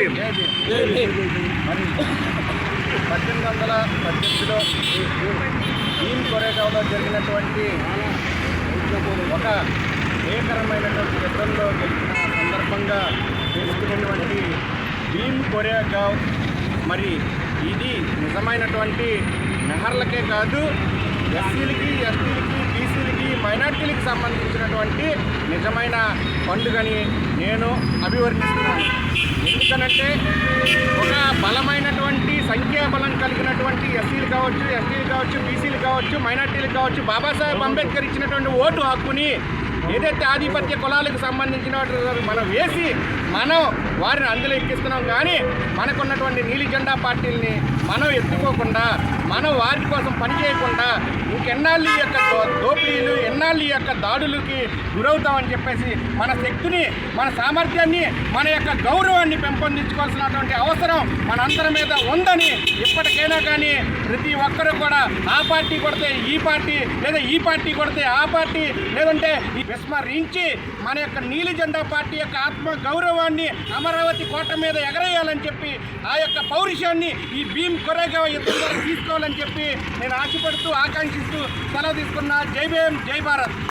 మరి 1818లో భీమ్ కొరేగావ్లో జరిగినటువంటి ఒక భీకరమైనటువంటి యుద్ధంలో గెలిచిన సందర్భంగా చేసుకునేటువంటి భీమ్ కొరేగావ్ మరి ఇది నిజమైనటువంటి మెహర్లకే కాదు, ఎస్సీలకి, ఎస్టీలకి, బీసీలకి, మైనార్టీలకి సంబంధించినటువంటి నిజమైన పండుగని నేను అభివర్ణిస్తున్నాను. ఎందుకనంటే ఒక బలమైనటువంటి సంఖ్యాబలం కలిగినటువంటి ఎస్సీలు కావచ్చు, ఎస్టీలు కావచ్చు, బీసీలు కావచ్చు, మైనార్టీలు కావచ్చు, బాబాసాహెబ్ అంబేద్కర్ ఇచ్చినటువంటి ఓటు హక్కుని ఏదైతే ఆధిపత్య కులాలకు సంబంధించిన మనం వేసి మనం వారిని అందులో ఎక్కిస్తున్నాం. కానీ మనకున్నటువంటి నీలి జెండా పార్టీలని మనం ఎత్తుకోకుండా, మనం వారి కోసం పనిచేయకుండా ఇంకెన్నాళ్ళు ఈ యొక్క దోపిడీలు, ఎన్నాళ్ళు ఈ యొక్క దాడులకి గురవుతామని చెప్పేసి మన శక్తిని, మన సామర్థ్యాన్ని, మన యొక్క గౌరవాన్ని పెంపొందించుకోవాల్సినటువంటి అవసరం మనందరి మీద ఉందని ఇప్పటికైనా కానీ ప్రతి ఒక్కరూ కూడా ఆ పార్టీ కొడితే ఈ పార్టీ, లేదా ఈ పార్టీ కొడితే ఆ పార్టీ, లేదంటే విస్మరించి మన యొక్క నీలి జెండా పార్టీ యొక్క ఆత్మ గౌరవాన్ని అమరావతి కోట మీద ఎగరేయాలని చెప్పి ఆ యొక్క పౌరుషాన్ని ఈ భీమ్ కొరేగావ్ యుద్ధం ద్వారా తీసుకోవాలని చెప్పి నేను ఆశపడుతూ, ఆకాంక్షిస్తూ సెలవు తీసుకున్నా. జై భీమ్, జై భారత్.